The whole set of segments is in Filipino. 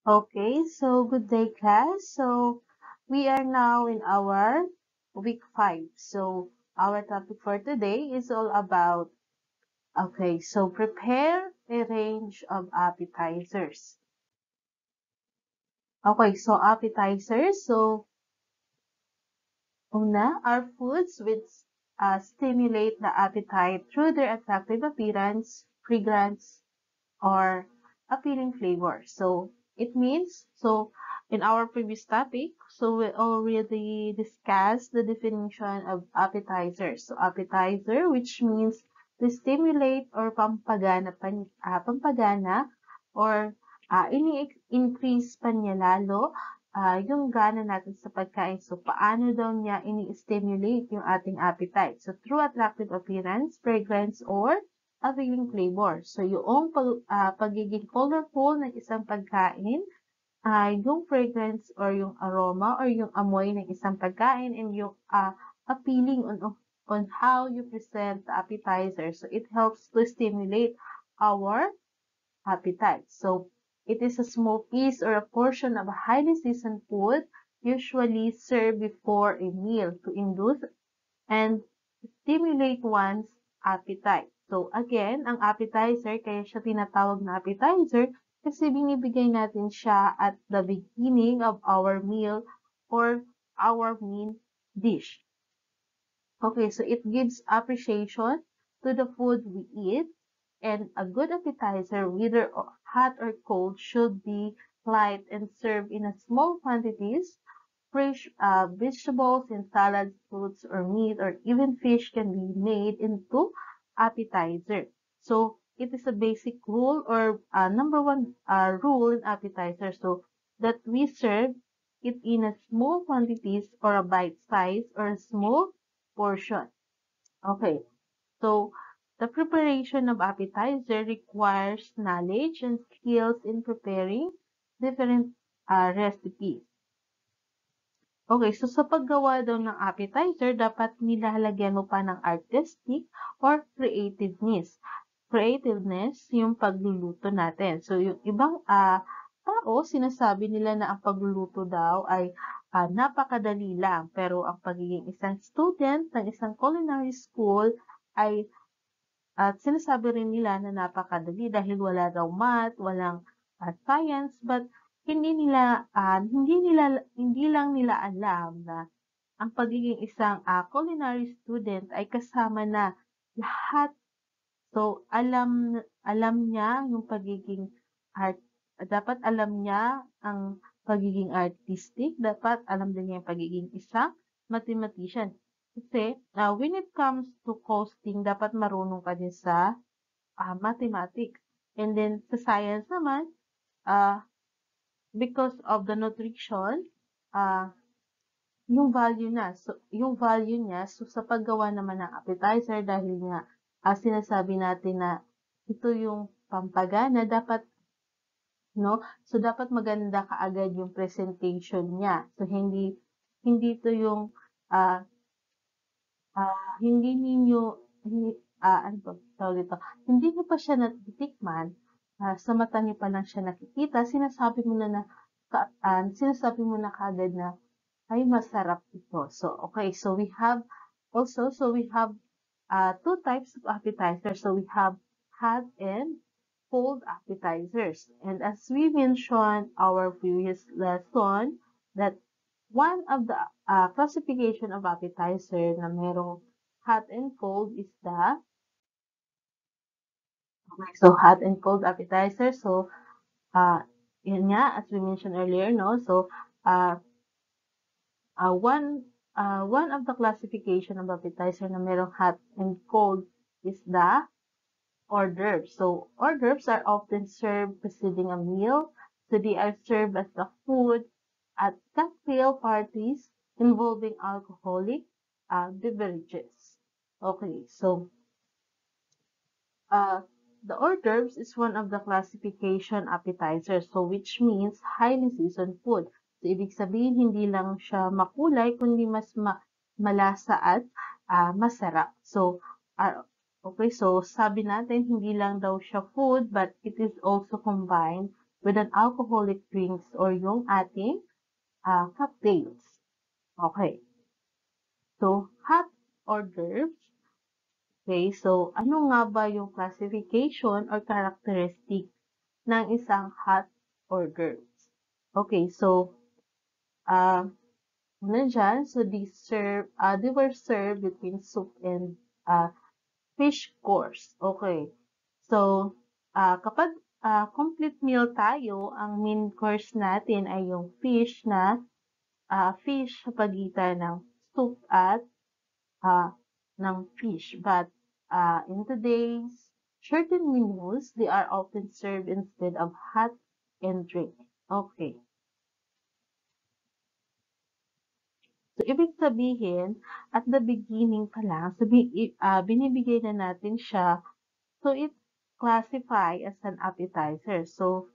Okay, so good day, class. So we are now in our week 5. So our topic for today is all about, okay, so prepare a range of appetizers. Okay, so appetizers. So una are foods which stimulate the appetite through their attractive appearance, fragrance, or appealing flavor. So it means, so in our previous topic, so we already discussed the definition of appetizer. So appetizer, which means to stimulate or pampagana or ini-increase pa niya lalo yung gana natin sa pagkain. So paano daw niya ini-stimulate yung ating appetite? So through attractive appearance, fragrance, or appealing flavor. So, yung pagiging colorful ng isang pagkain, yung fragrance or yung aroma or yung amoy ng isang pagkain and yung appealing on how you present the appetizer. So, it helps to stimulate our appetite. So, it is a small piece or a portion of a highly seasoned food usually served before a meal to induce and stimulate one's appetite. So again, ang appetizer, kaya siya tinatawag na appetizer kasi binibigay natin siya at the beginning of our meal or our main dish. Okay, so it gives appreciation to the food we eat, and a good appetizer, whether hot or cold, should be light and served in a small quantities. Fresh vegetables and salads, fruits, or meat, or even fish can be made into appetizer. So it is a basic rule or number one rule in appetizer. So that we serve it in a small quantities or a bite size or a small portion. Okay. So the preparation of appetizer requires knowledge and skills in preparing different recipes. Okay, so sa paggawa daw ng appetizer, dapat nilalagyan mo pa ng artistic or creativeness. Creativeness, yung pagluluto natin. So, yung ibang tao, sinasabi nila na ang pagluluto daw ay napakadali lang. Pero ang pagiging isang student ng isang culinary school ay sinasabi rin nila na napakadali dahil wala daw math, walang science, but hindi lang nila alam na ang pagiging isang culinary student ay kasama na lahat. So, alam niya yung pagiging art, dapat alam niya ang pagiging artistic, dapat alam din niya yung pagiging isang mathematician. Kasi, when it comes to costing, dapat marunong ka din sa mathematics. And then, sa science naman, because of the nutrition, yung value niya, so sa paggawa naman ng appetizer, dahil nga, sinasabi natin na ito yung pampagana, dapat, no? So, dapat maganda kaagad yung presentation niya. So, hindi to yung, hindi ninyo, ano ba, tawag dito, hindi nyo pa siya natitikman, sa mata nyo pa lang siya nakikita, sinasabi mo na kaagad na, ay masarap ito. So, okay, so we have two types of appetizers. So, we have hot and cold appetizers. And as we mentioned our previous lesson, that one of the classification of appetizer na merong hot and cold is hot and cold appetizer. So, yun nga, as we mentioned earlier, no? So, uh, uh, one one of the classification of appetizer na merong hot and cold is the hors d'oeuvres. So, hors d'oeuvres are often served preceding a meal. So, they are served as the food at cocktail parties involving alcoholic beverages. Okay, so uh, the hors d'oeuvres is one of the classification appetizers, so which means highly seasoned food. So, ibig sabihin, hindi lang siya makulay, kundi mas malasa at masarap. So, okay, so sabi natin, hindi lang daw siya food, but it is also combined with an alcoholic drinks or yung ating cocktails. Okay. So, hot hors d'oeuvres. Okay, so ano nga ba yung classification or characteristic ng isang hot hors d'oeuvres? Okay, so nandyan, so they were served between soup and fish course. Okay, so kapag complete meal tayo, ang main course natin ay yung fish sa pagitan ng soup at ng fish. But in today's certain menus, they are often served instead of hot and drink. Okay. So, ibig sabihin, at the beginning pa lang, binibigay na natin siya, so it classify as an appetizer. So,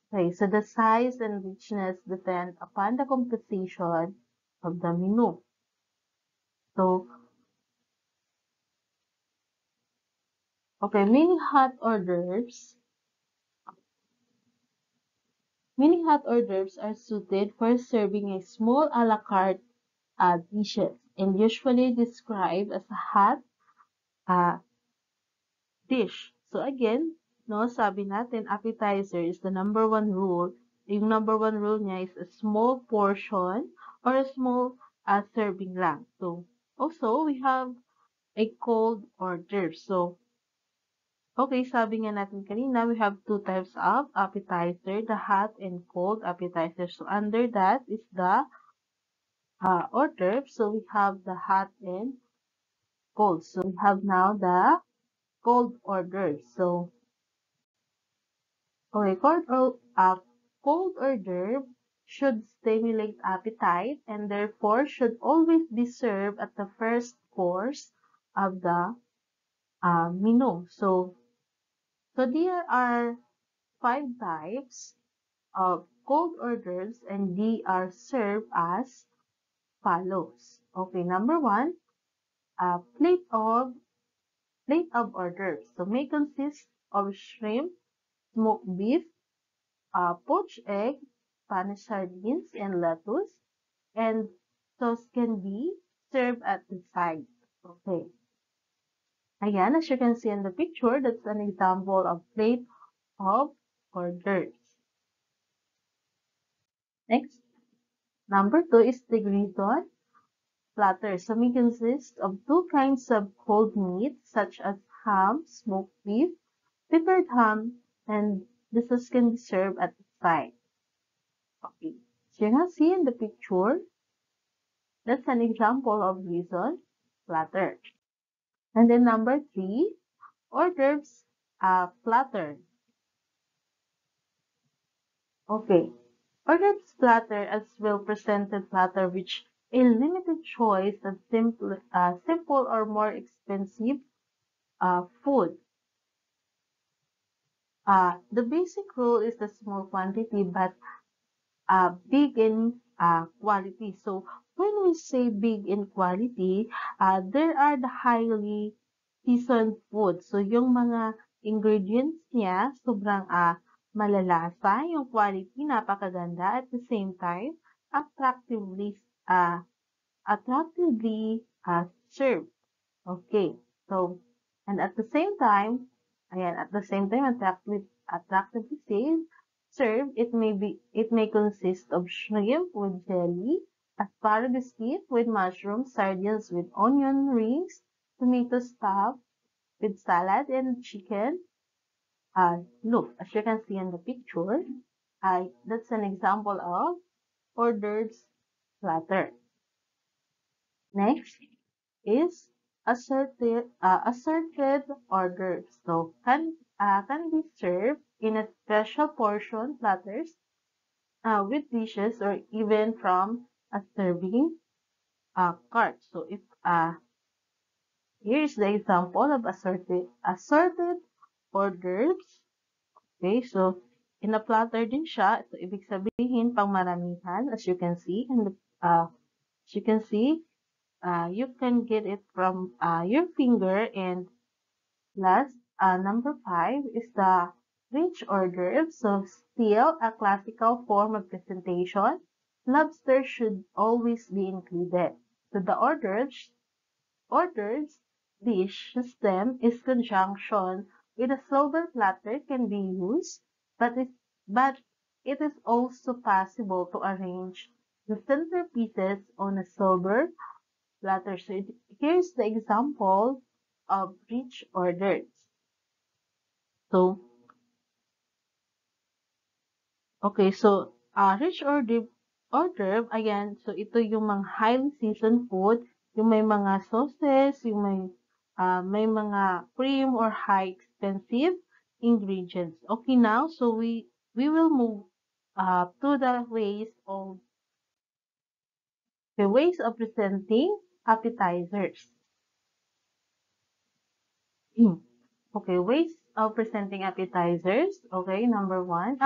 okay, so the size and richness depend upon the composition of the menu. So, okay, many hot hors d'oeuvres are suited for serving a small a la carte dishes and usually described as a hot uh, dish. So again, no, sabi natin, appetizer is the number one rule. Yung number one rule niya is a small portion or a small serving lang. So, also, we have a cold hors d'oeuvre. So, okay, sabi nga natin kanina, we have two types of appetizer, the hot and cold appetizer. So, under that is the hors d'oeuvre. So, we have the hot and cold. So, we have now the cold hors d'oeuvre. So, okay, cold hors d'oeuvre should stimulate appetite and therefore should always be served at the first course of the menu. So there are 5 types of cold hors d'oeuvres and they are served as follows. Okay, number one, a plate of hors d'oeuvres. So may consist of shrimp, smoked beef, poached egg, Spanish sardines, and lettuce. And sauce can be served at the side. Okay. Again, as you can see in the picture, that's an example of plate of hors d'oeuvres. Next, number 2 is the grison platter. So may consist of 2 kinds of cold meat such as ham, smoked beef, peppered ham, and the sauce can be served at the side. Okay. So you can see in the picture, that's an example of grison platter. And then number 3, hors d'oeuvres platter. Okay. Hors d'oeuvres platter as well presented platter which a limited choice of simple or more expensive food. The basic rule is the small quantity but big in quality. So when we say big in quality, there are the highly seasoned food. So yung mga ingredients niya, sobrang malalasa, yung quality napakaganda at the same time attractively uh, served. Okay. So and at the same time, attractively served, it may consist of shrimp with jelly, asparagus meat with mushrooms, sardines with onion rings, tomato stuff with salad, and chicken. Look, as you can see in the picture, that's an example of hors d'oeuvres platter. Next is assorted hors d'oeuvres. So can be served in a special portion platters with dishes or even from a serving cart. So if here is the example of assorted hors d'oeuvres. Okay, so in a platter din siya. So ibig sabihin pang maramihan as you can see and as you can see you can get it from your finger. And last number 5 is the Rich hors d'oeuvres, so still a classical form of presentation, lobster should always be included. So the hors d'oeuvres dish system is conjunction with a silver platter can be used, but it is also possible to arrange the centerpieces on a silver platter. So here's the example of rich hors d'oeuvres. So okay, so rich hors d'oeuvre, ayan, so ito yung mga highly seasoned food, yung may mga sauces, yung may mga cream or high expensive ingredients. Okay, now, so we will move to the ways of presenting appetizers. Okay, ways of presenting appetizers. Okay, number one.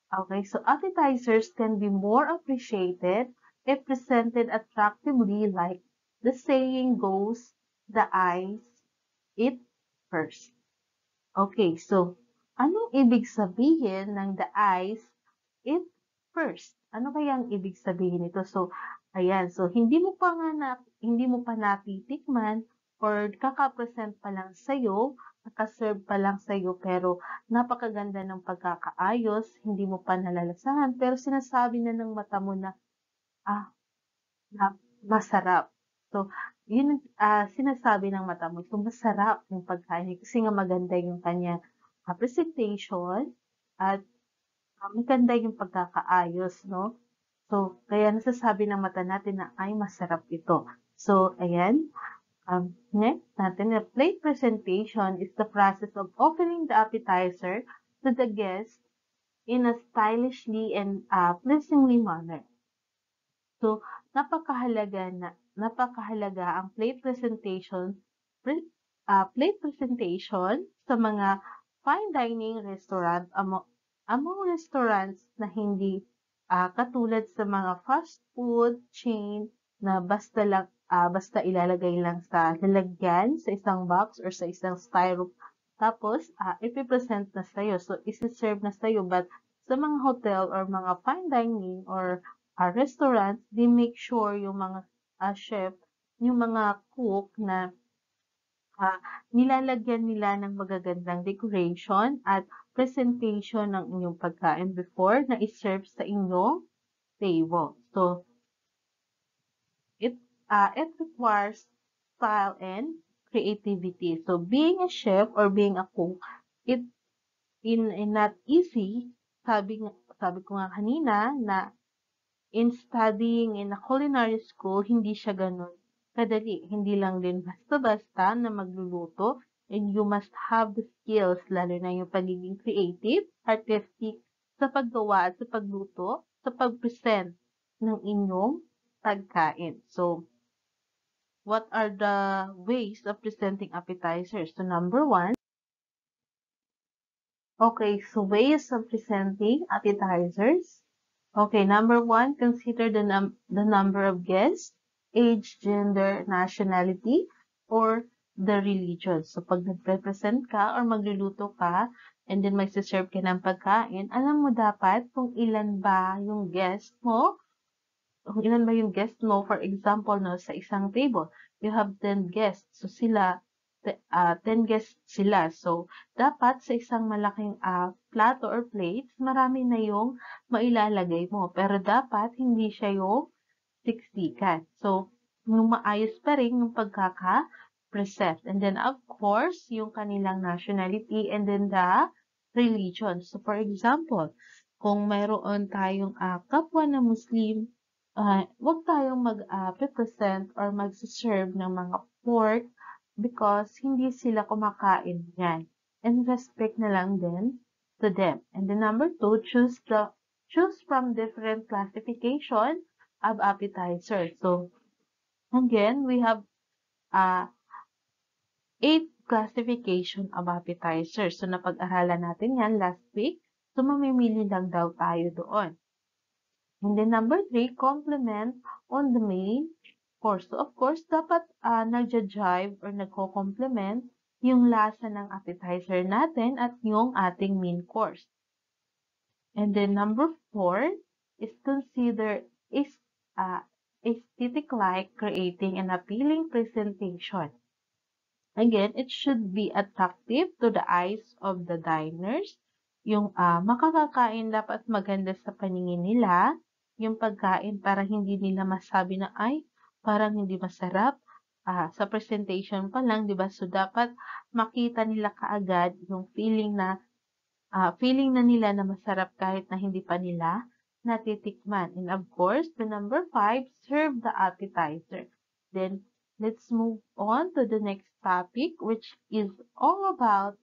Okay, so appetizers can be more appreciated if presented attractively, like the saying goes, the eyes eat first. Okay, so anong ibig sabihin ng the eyes eat first? Ano kaya ang ibig sabihin nito? So, ayan, so hindi mo pa natitikman or kaka-present pa lang sa'yo, naka-serve pa lang sa'yo, pero napakaganda ng pagkakaayos, hindi mo pa nalalasahan, pero sinasabi na ng mata mo na, ah, na masarap. So, yun sinasabi ng mata mo, so masarap yung pagkain kasi nga maganda yung kanya presentation at maganda yung pagkakaayos, no? So, kaya nasasabi ng mata natin na ay masarap ito. So, ayan. Next natin, the plate presentation is the process of offering the appetizer to the guest in a stylishly and pleasingly manner. So, napakahalaga ang plate presentation sa mga fine dining restaurant among restaurants na hindi katulad sa mga fast food chain na basta ilalagay lang sa lalagyan sa isang box or sa isang styro tapos ipipresent na sa'yo. So, isi-serve na sa'yo. But sa mga hotel or mga fine dining or restaurants, they make sure yung mga chef, yung mga cook na nilalagyan nila ng magagandang decoration at presentation ng inyong pagkain before na iserve sa inyong table. So, it requires style and creativity. So, being a chef or being a cook, it in not easy. Sabi ko nga kanina na in studying in a culinary school, hindi siya ganun kadali. Hindi lang din basta-basta na magluluto and you must have the skills, lalo na yung pagiging creative, artistic sa paggawa at sa pagluto, sa pag-present ng inyong pagkain. So, what are the ways of presenting appetizers? So, number one, okay, so ways of presenting appetizers. Okay, number one, consider the number of guests, age, gender, nationality, or the religion. So, pag nag-represent ka or magluluto ka, and then magsiserve ka ng pagkain, alam mo dapat kung ilan ba yung guest mo, for example, no, sa isang table, you have 10 guests. So, 10 guests sila. So, dapat sa isang malaking plato or plates, marami na yung mailalagay mo. Pero dapat hindi siya yung siksikan. So, yung maayos pa rin yung pagkaka-present. And then, of course, yung kanilang nationality and then the religion. So, for example, kung mayroon tayong kapwa na Muslim, wag tayong mag-present or mag-serve ng mga pork because hindi sila kumakain yan. And respect na lang din to them. And the number two, choose from different classification of appetizer. So, again, we have 8 classification of appetizer. So, napag-aralan natin yan last week. So, mamimili lang daw tayo doon. And then number 3, complement on the main course. So, of course, dapat nagja-jive or nagko-complement yung lasa ng appetizer natin at yung ating main course. And then number 4 is consider is aesthetic like creating an appealing presentation. Again, it should be attractive to the eyes of the diners. Yung makakakain dapat maganda sa paningin nila. Yung pagkain para hindi nila masabi na ay parang hindi masarap. Sa presentation pa lang, di ba? So, dapat makita nila kaagad yung feeling na nila na masarap kahit na hindi pa nila natitikman. And of course, the number 5, serve the appetizer. Then, let's move on to the next topic, which is all about.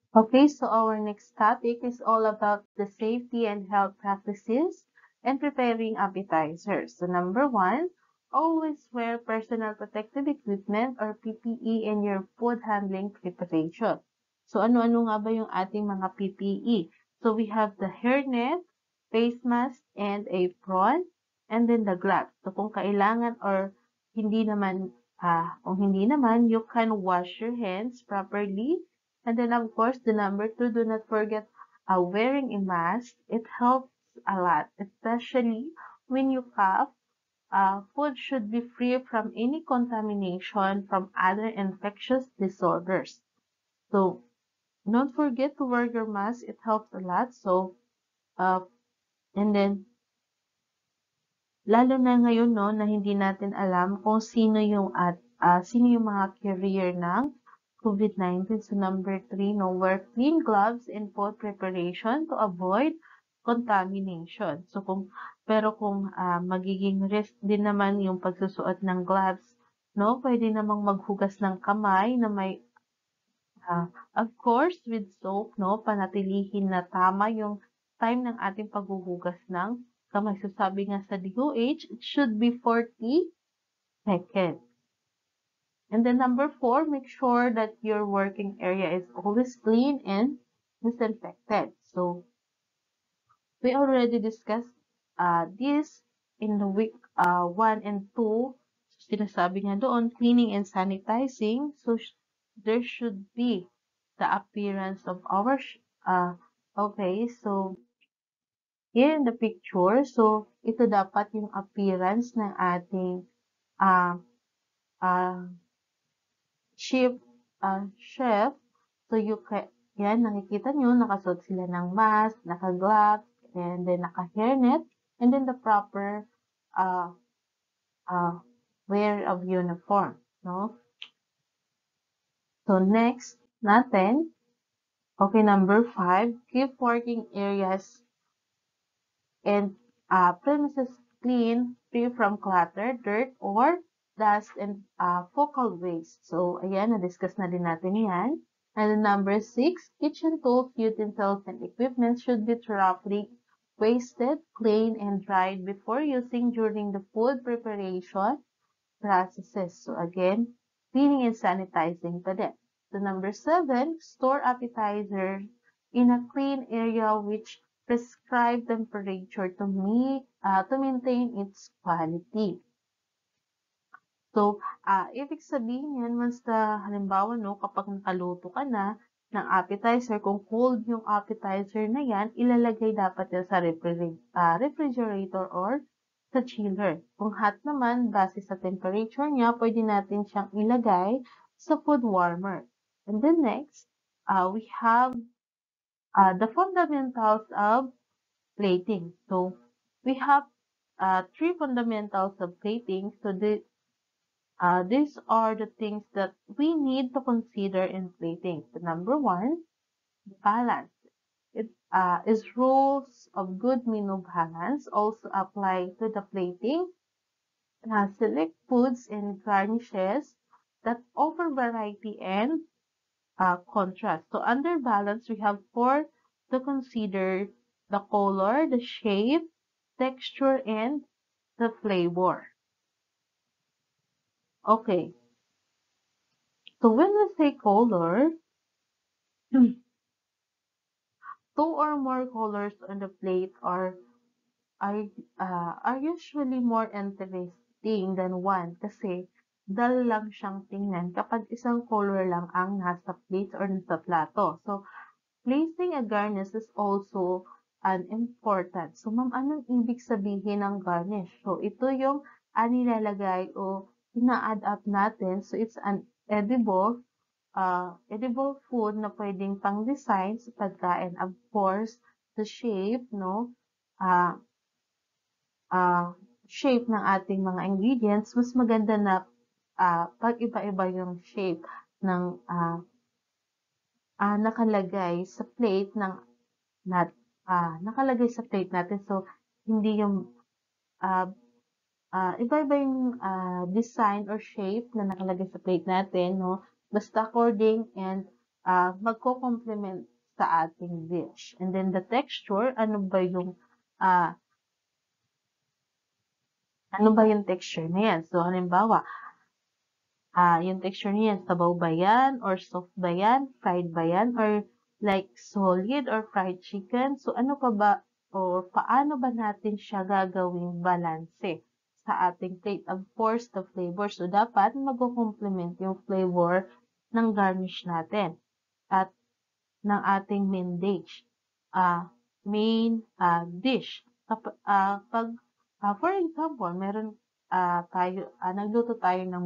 Okay, so our next topic is all about the safety and health practices and preparing appetizers. So number 1, always wear personal protective equipment or PPE in your food handling preparation. So ano-ano nga ba yung ating mga PPE? So we have the hairnet, face mask, and apron, and then the gloves. So kung kailangan or hindi naman, kung hindi naman, you can wash your hands properly. And then, of course, the number 2, do not forget wearing a mask. It helps a lot, especially when you cough. Food should be free from any contamination from other infectious disorders. So, don't forget to wear your mask. It helps a lot. So, and then, lalo na ngayon, no, na hindi natin alam kung sino yung mga carrier ng COVID-19. So, number 3, no, wear clean gloves in food preparation to avoid contamination. So, kung magiging risk din naman yung pagsusuot ng gloves, no, pwede namang maghugas ng kamay na may, of course, with soap, no, panatilihin na tama yung time ng ating paghuhugas ng kamay. So, sabi nga sa DOH, it should be 40 seconds. And then number 4, make sure that your working area is always clean and disinfected. So, we already discussed this in the week 1 and 2. So, sinasabi nga doon, cleaning and sanitizing. So, there should be the appearance of our, okay, so, here in the picture, so, ito dapat yung appearance ng ating uh, uh, chef. So, yan, nakikita nyo, nakasuot sila ng mask, naka-gloves, and then naka-hairnet, and then the proper uh, wear of uniform, no? So, next natin, okay, number 5, keep working areas and premises clean, free from clutter, dirt, or dust and focal waste. So, ayan, na-discuss na din natin yan. And then number 6, kitchen tools, utensils, and equipment should be thoroughly wasted, cleaned, and dried before using during the food preparation processes. So, again, cleaning and sanitizing pa din. So, number 7, store appetizer in a clean area which prescribed temperature to maintain its quality. So, ibig sabihin yan, once halimbawa, no, kapag nakaluto ka na ng appetizer, kung cold yung appetizer na yan, ilalagay dapat yan sa refrigerator or sa chiller. Kung hot naman, base sa temperature niya, pwede natin siyang ilagay sa food warmer. And then next, we have the fundamentals of plating. So, we have 3 fundamentals of plating. So, these are the things that we need to consider in plating. So, number 1, balance. It is rules of good menu balance also apply to the plating. Select foods and garnishes that offer variety and contrast. So, under balance, we have 4 to consider: the color, the shape, texture, and the flavor. Okay. So, when we say color, 2 or more colors on the plate are usually more interesting than one kasi dull lang siyang tingnan kapag isang color lang ang nasa plate or nasa plato. So, placing a garnish is also an important. So, ma'am, anong ibig sabihin ng garnish? So, ito yung nilalagay o ina-add up natin. So, it's an edible food na pwedeng pang-design sa pagkain. Of course, the shape, no? Uh, shape ng ating mga ingredients, mas maganda na pag iba-iba yung shape ng nakalagay sa plate nakalagay sa plate natin. So, hindi yung iba-iba yung design or shape na nakalagay sa plate natin, no? Basta according and magko-complement sa ating dish. And then the texture, uh, ano ba yung texture na yan? So, halimbawa, yung texture niyan, sabaw ba yan? Or soft ba yan? Fried ba yan? Or like solid or fried chicken? So, ano pa ba? Or paano ba natin siya gagawing balanse sa ating plate? Of course, the flavor. So, dapat mag-complement yung flavor ng garnish natin at ng ating main dish. For example, nagluto tayo ng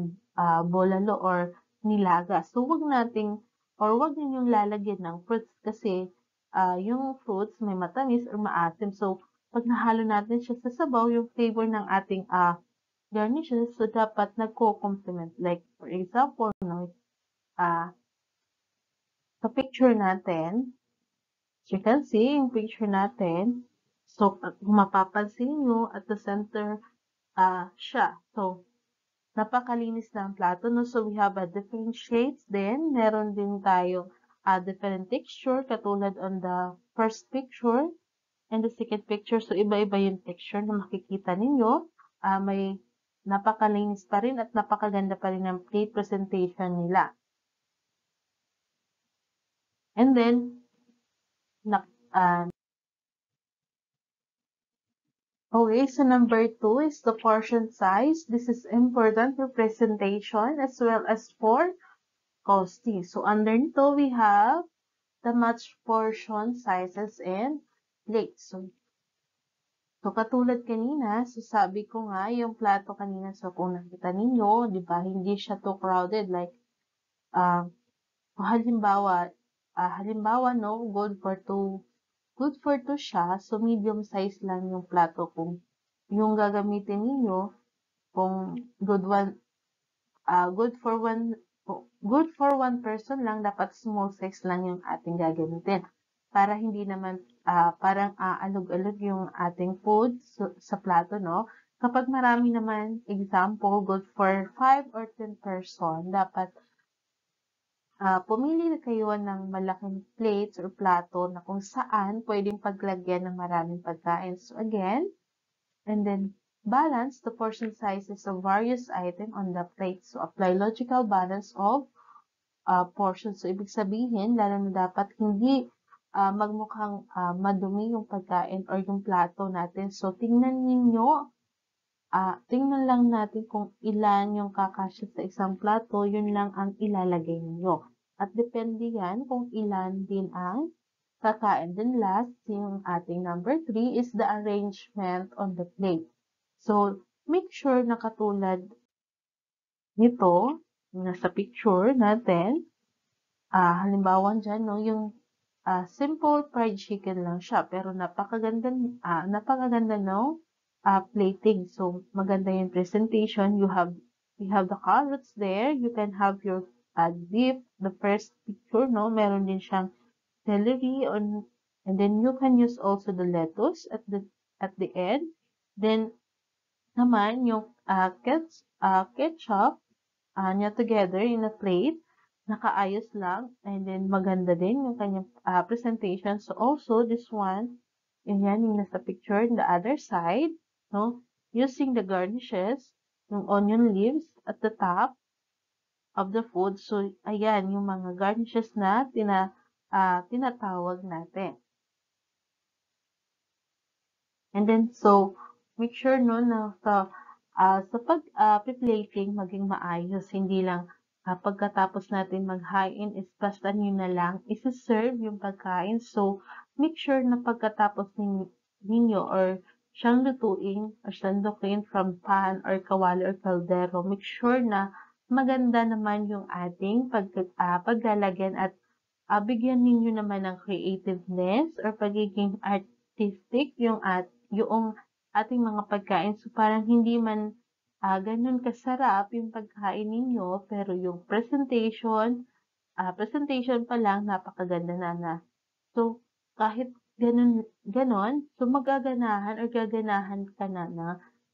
bolalo or nilaga. So, wag ninyong lalagyan ng fruits kasi yung fruits may matamis or maasim. So, pag nahalo natin siya sa sabaw, yung flavor ng ating garnishes, so dapat nagko-complement. Like, for example, no, sa picture natin, as you can see, yung picture natin, so, kung mapapansin nyo, at the center, siya. So, napakalinis na ang plato, no? So, we have a different shades din. Meron din tayo different texture, katulad on the first picture and the second picture. So, iba-iba yung texture na makikita ninyo. May napakalinis pa rin at napakaganda pa rin ang plate presentation nila. And then, okay, so number 2 is the portion size. This is important for presentation as well as for costing. So under nito, we have the matched portion sizes and plates. So katulad kanina, so sabi ko nga, yung plato kanina, so kung nakita ninyo, di ba, hindi siya too crowded. Like, halimbawa, no, good for two siya, so medium size lang yung plato kung yung gagamitin ninyo, kung good for one person lang, dapat small size lang yung ating gagamitin. Para hindi naman parang alog-alog yung ating food sa plato, no? Kapag marami naman, example, good for 5 or 10 person, dapat pumili na kayo ng malaking plates or plato na kung saan pwedeng paglagyan ng maraming pagkain. So again, and then balance the portion sizes of various items on the plate. So apply logical balance of portions. So ibig sabihin, lalo na dapat hindi magmukhang madumi yung pagkain or yung plato natin. So tingnan lang natin kung ilan yung kakasya sa isang plato, yun lang ang ilalagay niyo. At depende yan kung ilan din ang kakain. Then last, yung ating number 3 is the arrangement on the plate. So, make sure na katulad nito, nasa picture natin, halimbawa dyan, no, yung simple fried chicken lang siya, pero napakaganda no, plating. So, maganda yung presentation. You have the carrots there. You can have your dip. The first picture, no, meron din siyang celery and then you can use also the lettuce at the end. Then, naman, yung ketchup niya together in a plate, nakaayos lang, and then maganda din yung kanyang presentation. So also this one, yan yung nasa picture in the other side, no? Using the garnishes, yung onion leaves at the top of the food. So ayan yung mga garnishes na tinatawag natin. And then so make sure no na Sa pag-plating maging maayos, hindi lang pagkatapos natin maghain is basta nyo na lang isi-serve yung pagkain. So, make sure na pagkatapos ninyo or siyang lutuin or sandukin from pan or kawali or kaldero, make sure na maganda naman yung ating paglalagyan at bigyan ninyo naman ng creativeness or pagiging artistic yung ating mga pagkain. So, parang hindi man ganun kasarap yung pagkain ninyo, pero yung presentation pa lang, napakaganda na. So, kahit ganun, so magaganahan or gaganahan ka na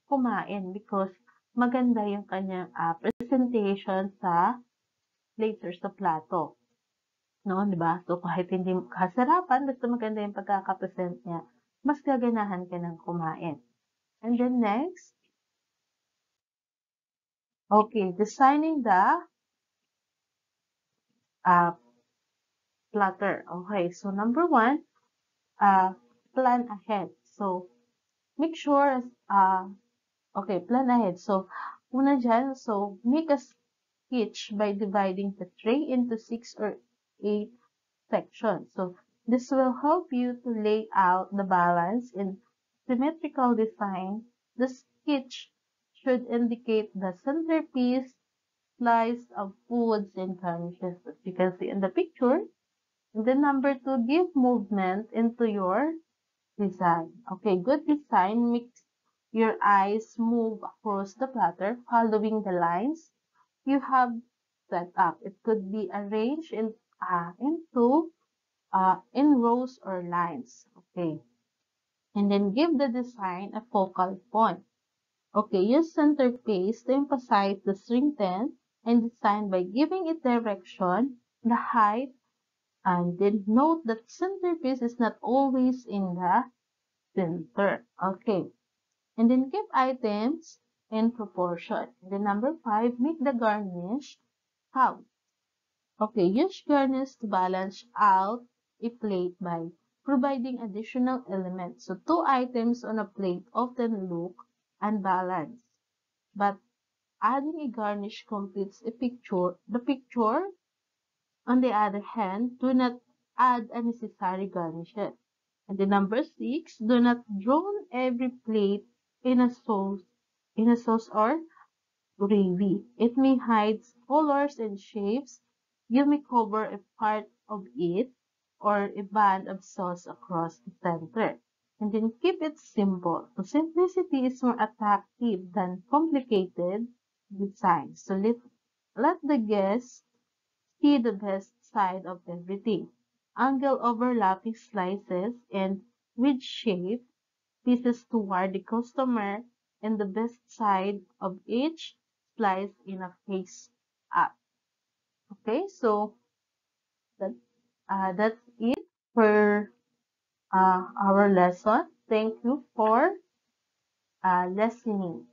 kumain because maganda yung kanyang presentation sa plate or sa plato. No, 'di ba? So, kahit hindi kasarapan, basta maganda yung pagkaka-present niya, mas gaganahan ka ng kumain. And then next, okay, designing the uh, platter. Okay, so number one, uh, plan ahead. So, make sure, okay, plan ahead. So, una dyan, so make a sketch by dividing the tray into 6 or 8 sections. So, this will help you to lay out the balance in symmetrical design. The sketch should indicate the centerpiece, slice of foods, and garnishes. As you can see in the picture. And then number two, give movement into your design. Okay, good design makes your eyes move across the platter, following the lines you have set up. It could be arranged into in rows or lines. Okay. And then give the design a focal point. Okay, use centerpiece to emphasize the strength and design by giving it direction, the height, and then note that centerpiece is not always in the center. Okay. And then keep items in proportion. And then number 5, make the garnish count. Okay, use garnish to balance out a plate by providing additional elements. So, 2 items on a plate often look unbalanced, but adding a garnish completes the picture. On the other hand, do not add unnecessary garnishes. And the number 6, do not drown every plate in a sauce or gravy. It may hide colors and shapes. You may cover a part of it or a band of sauce across the center. And then keep it simple. So simplicity is more attractive than complicated design. So let the guests see the best side of everything. Angle overlapping slices and with shape pieces toward the customer and the best side of each slice in a face up. Okay, so that, that's it for our lesson. Thank you for listening.